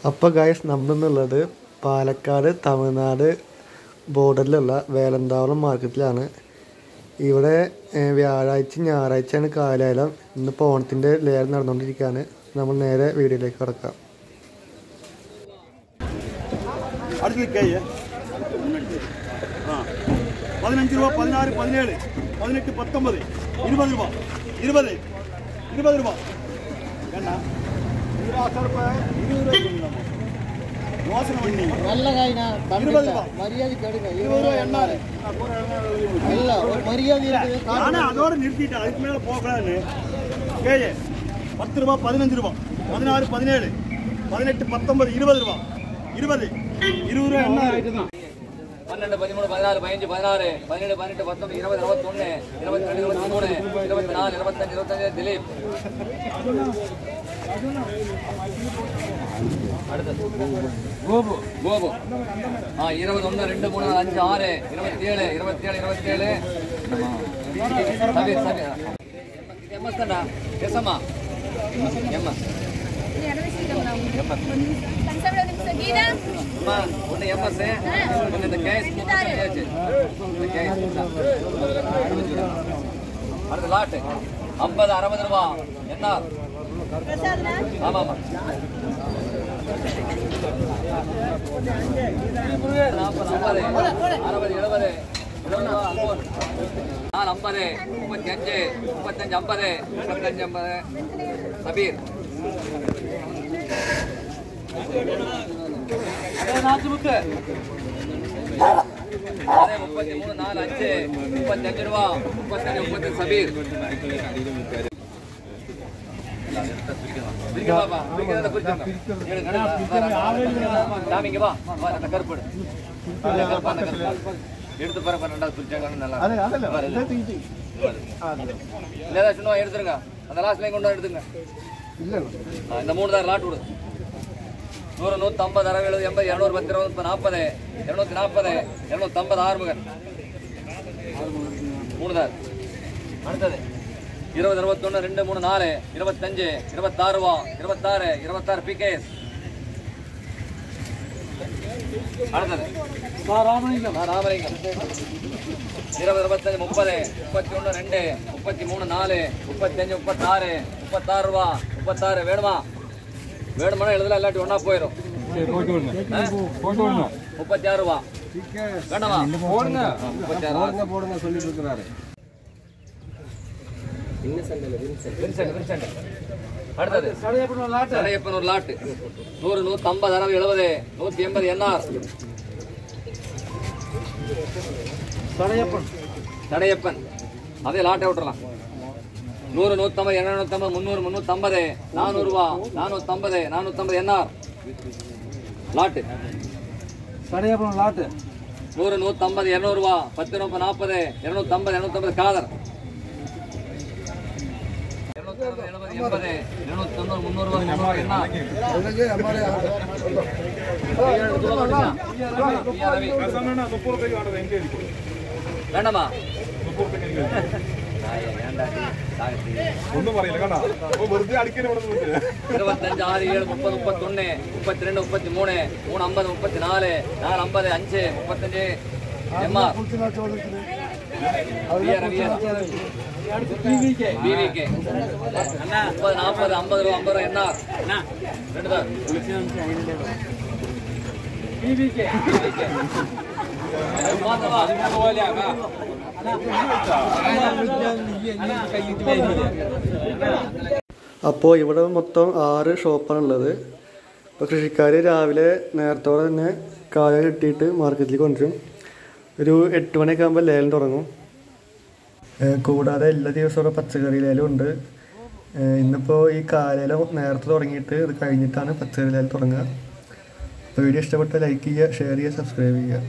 അപ്പോൾ ഗൈസ് നമ്മളുള്ളത് പാലക്കാട് തമിഴ്നാട് ബോർഡറിലുള്ള വേലന്താവളം മാർക്കറ്റിലാണ്. ഇവിടെ വ്യാഴാഴ്ച ഞായറാഴ്ചയാണ് കാലയലം. ഇന്നിപ്പോൾ ഓണത്തിൻ്റെ ലേലം നടന്നുകൊണ്ടിരിക്കുകയാണ്. നമ്മൾ നേരെ വീഡിയോയിലേക്ക് കടക്കാം. ₹15, ₹16, ₹17, ₹18, ₹19, ₹20, ₹20, ₹20 ஏண்டா அதோட நிறுத்திட்டு அதுக்கு மேல போகக்கூடாதுன்னு கேயே ₹10, ₹15, ₹16, ₹17, ₹18, ₹19, ₹20, ₹20, ₹20, என்ன ஆயிட்டு தான் 12, 13, 14, 15, 16, 17, 18, 19, 20, 21, 22, 23, 24, 25, 25 திலீப். அடுத்து கோபு 21, 2, 3, 4, 5, 6, 27, சபீர் எம்எஸ் தான்டா எஸ்எம்மா எம்எஸ் ஒன்று எம்எஸ் ஒன்று இந்த கேஸ் அடுத்த லாட்டு 50, ₹60 என்ன ஆமாம் ஆமாம் 40, 50, 60, 70, 50, 35, 50, சபீர் நாச்சுமுத்து 33, 4, 5, ₹35, 35, சபீர் கருப்பு எடுத்து பாரு 12 பிரிச்சாங்க நல்லா எடுத்துருங்க. அந்த லாஸ்ட்லையும் கொண்டு எடுத்துங்க. இந்த 3 தான் லாட் விடு. 100, 150, 60, 70, 80, 210, 20, 240, 250 ஆறுமுகன் 3 தான். அடுத்தது 20, 21, 2, 3, 4, 25, 26, 26, பிகேஎஸ். அடுத்தது ராமலிங்கம் 20, 25, 30, 31, 2, 33, 4, 35, 36, ₹36, வேணுமா? வேணுமானா எழுதலாம், இல்லாட்டி ஒன்னா போயிடும். ₹36 வேணாமா? போடுங்க 36 போடுங்க சொல்லிட்டு இருக்கிறாரு. அடுத்தது சடையப்பன் ஒரு லாட்டு 100, 150, 60, 70, 180 என்ஆர் சடையப்பன் அதே லாட்டை விட்டுறலாம். 100, 150, 250, 300, 350, ₹400, 450 NR lot Sadayappan lot 100, 150, ₹200, 10, 40, 250, 250 Khader 270, 80, 290, 300 வேண்டாமா? ഒന്നും പറയില്ല കേട്ടോ. വെറുതെ അടിക്കാൻ 25, 6, 7, 30, 31, 32, 33, 350, 34, 450, 5, 35 எம்ஆர் BVK 30, 40, ₹50 என்ஆர் ரெண்டு தான் BVK അപ്പോൾ ഇവിടെ മൊത്തം 6 ഷോപ്പാണുള്ളത്. അപ്പോൾ കൃഷിക്കാർ രാവിലെ നേരത്തോടെ തന്നെ കായ കിട്ടിയിട്ട് മാർക്കറ്റിലേക്ക് കൊണ്ടുവരും. ഒരു 8 മണിയൊക്കെ ആകുമ്പോൾ ലേലം തുടങ്ങും. കൂടാതെ എല്ലാ ദിവസവും പച്ചക്കറി ലേലം ഉണ്ട്. ഇന്നിപ്പോൾ ഈ കാലേലം നേരത്തെ തുടങ്ങിയിട്ട് ഇത് കഴിഞ്ഞിട്ടാണ് പച്ചക്കറി ലേലം തുടങ്ങുക. അപ്പോൾ വീഡിയോ ഇഷ്ടപ്പെട്ടാൽ ലൈക്ക് ചെയ്യുക, ഷെയർ ചെയ്യുക, സബ്സ്ക്രൈബ് ചെയ്യുക.